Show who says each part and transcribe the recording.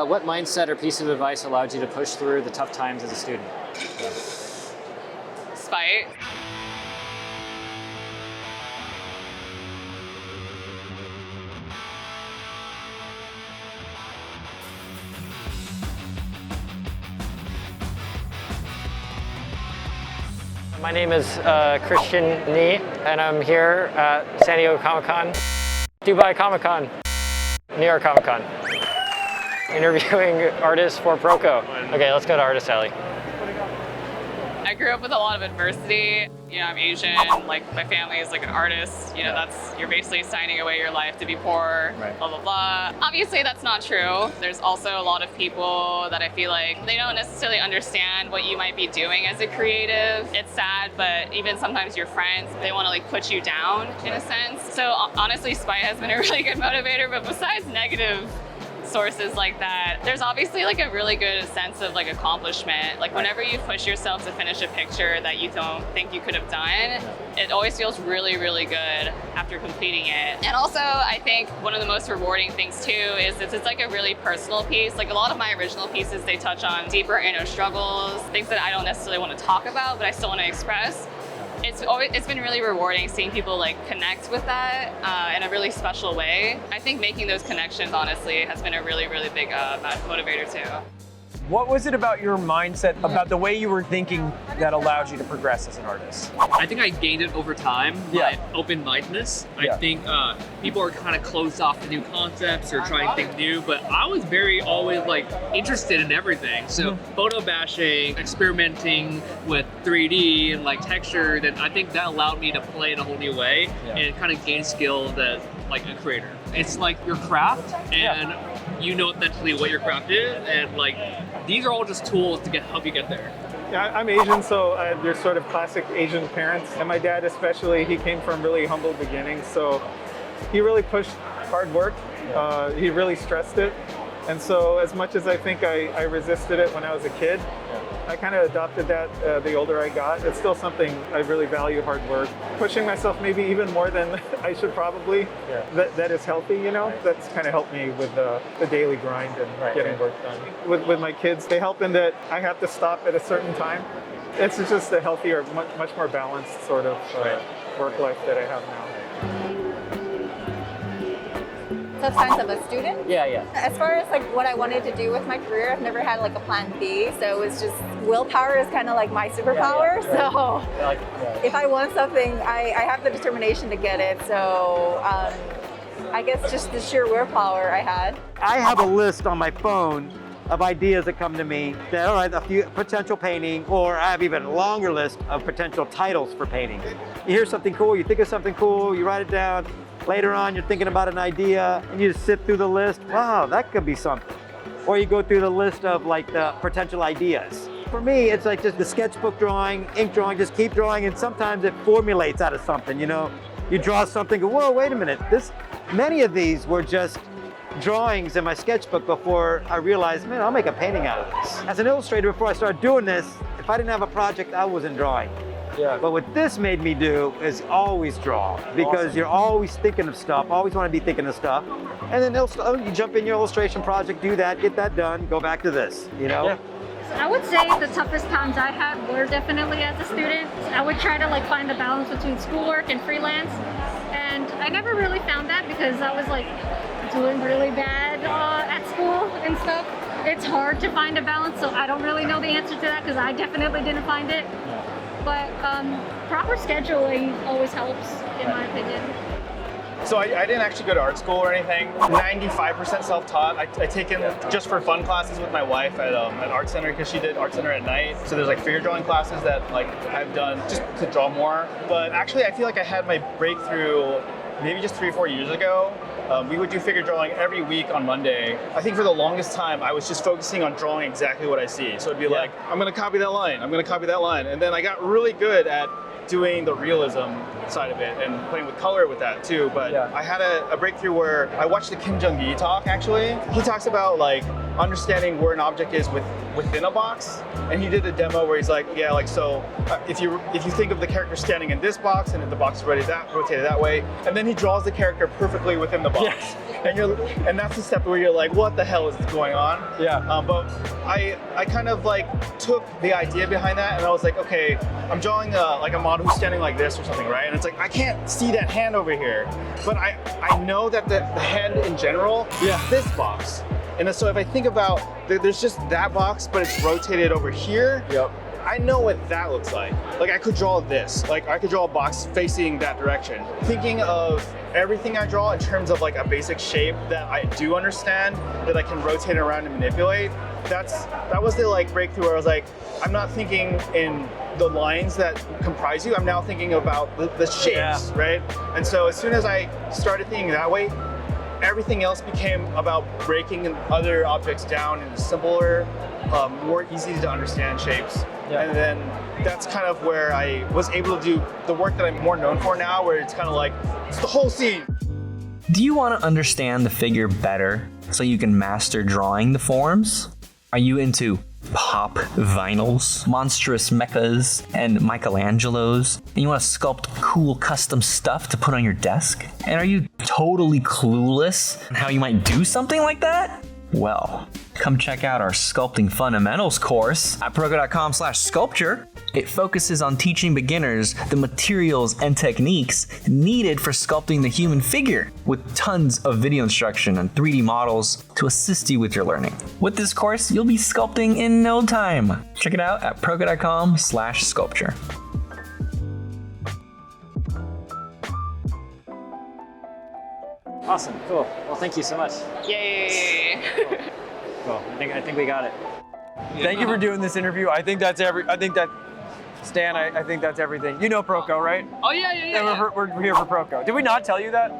Speaker 1: What mindset or piece of advice allowed you to push through the tough times as a student?
Speaker 2: Spite.
Speaker 1: My name is Christian Nee, and I'm here at San Diego Comic-Con, Dubai Comic-Con, New York Comic-Con, interviewing artists for Proko. Okay, let's go to Artist Alley.
Speaker 2: I grew up with a lot of adversity. You know, I'm Asian, like my family is like an artist. You know, you're basically signing away your life to be poor, blah, blah, blah. Obviously that's not true. There's also a lot of people that I feel like they don't necessarily understand what you might be doing as a creative. It's sad, but even sometimes your friends, they want to like put you down in a sense. So honestly, Spite has been a really good motivator, but besides negative sources like that, there's obviously like a really good sense of like accomplishment. Like whenever you push yourself to finish a picture that you don't think you could have done, it always feels really, really good after completing it. And also I think one of the most rewarding things too is it's like a really personal piece. Like a lot of my original pieces, they touch on deeper inner struggles, things that I don't necessarily want to talk about, but I still want to express. It's been really rewarding seeing people like connect with that in a really special way. I think making those connections honestly has been a really, really big motivator too.
Speaker 3: What was it about your mindset, about the way you were thinking that allowed you to progress as an artist?
Speaker 4: I think I gained it over time by open-mindedness. I think people are kind of closed off to new concepts or trying things new, but I was always like interested in everything. So photo bashing, experimenting with 3D and like texture, then I think that allowed me to play in a whole new way and kind of gain skills as like a creator. It's like your craft and you know authentically what your craft is, and like these are all just tools to help you get there.
Speaker 5: Yeah, I'm Asian, so they're sort of classic Asian parents. And my dad especially, he came from really humble beginnings, so he really pushed hard work. He really stressed it. And so as much as I think I resisted it when I was a kid, I kind of adopted that the older I got. It's still something I really value, hard work. Pushing myself maybe even more than I should probably. That is healthy, you know? That's kind of helped me with the daily grind and getting work done. With my kids, they help in that I have to stop at a certain time. It's just a healthier, much more balanced sort of work life that I have now.
Speaker 6: Tough times of a student?
Speaker 1: Yeah.
Speaker 6: As far as like what I wanted to do with my career, I've never had like a plan B, so it was just willpower is kind of like my superpower. So if I want something, I have the determination to get it. So I guess just the sheer willpower I had.
Speaker 7: I have a list on my phone of ideas that come to me that are a few potential painting, or I have even a longer list of potential titles for painting. You hear something cool, you think of something cool, you write it down. Later on, you're thinking about an idea and you just sit through the list. Wow, that could be something. Or you go through the list of like the potential ideas. For me, it's like just the sketchbook drawing, ink drawing, just keep drawing, and sometimes it formulates out of something, you know? You draw something, go, whoa, wait a minute. Many of these were just drawings in my sketchbook before I realized, man, I'll make a painting out of this. As an illustrator, before I started doing this, if I didn't have a project, I wasn't drawing. But what this made me do is always draw, because you're always thinking of stuff, always want to be thinking of stuff. And then you jump in your illustration project, do that, get that done, go back to this, you know?
Speaker 8: I would say the toughest times I had were definitely as a student. I would try to like find the balance between schoolwork and freelance. And I never really found that because I was like doing really bad at school and stuff. It's hard to find a balance, so I don't really know the answer to that because I definitely didn't find it. But proper scheduling always helps, in my opinion.
Speaker 9: So I didn't actually go to art school or anything. 95% self-taught. I take in just for fun classes with my wife at art center, because she did art center at night. So there's like figure drawing classes that like I've done just to draw more. But actually I feel like I had my breakthrough maybe just 3 or 4 years ago. We would do figure drawing every week on Monday. I think for the longest time, I was just focusing on drawing exactly what I see. So it'd be like, I'm gonna copy that line, I'm gonna copy that line. And then I got really good at doing the realism side of it and playing with color with that too. But I had a breakthrough where I watched the Kim Jung-gi talk actually. He talks about like understanding where an object is within a box. And he did a demo where he's like, yeah, like so if you think of the character standing in this box and if the box is rotated that way, and then he draws the character perfectly within the box.
Speaker 3: Yes.
Speaker 9: And that's the step where you're like, what the hell is going on?
Speaker 3: Yeah.
Speaker 9: But I kind of like took the idea behind that and I was like, okay, I'm drawing like a model who's standing like this or something, right? And it's like, I can't see that hand over here, but I know that the hand in general is this box. And so if I think about, there's just that box, but it's rotated over here.
Speaker 3: Yep.
Speaker 9: I know what that looks like. Like I could draw this, like I could draw a box facing that direction. Thinking of everything I draw in terms of like a basic shape that I do understand, that I can rotate around and manipulate, that was the like breakthrough where I was like, I'm not thinking in the lines that comprise you, I'm now thinking about the shapes, right? And so as soon as I started thinking that way, everything else became about breaking other objects down into simpler, more easy to understand shapes. Yeah. And then that's kind of where I was able to do the work that I'm more known for now, where it's kind of like, it's the whole scene.
Speaker 10: Do you want to understand the figure better so you can master drawing the forms? Are you into pop vinyls, monstrous mechas, and Michelangelos, and you want to sculpt cool custom stuff to put on your desk? And are you totally clueless on how you might do something like that? Well, come check out our Sculpting Fundamentals course at proko.com/sculpture. It focuses on teaching beginners the materials and techniques needed for sculpting the human figure, with tons of video instruction and 3D models to assist you with your learning. With this course, you'll be sculpting in no time. Check it out at proko.com/sculpture.
Speaker 1: Awesome, cool. Well, thank you so much.
Speaker 2: Yay!
Speaker 1: Cool. I think we got it.
Speaker 3: Thank you for doing this interview. I think that's Stan, I think that's everything. You know Proko, right?
Speaker 2: Oh yeah.
Speaker 3: We're here for Proko. Did we not tell you that?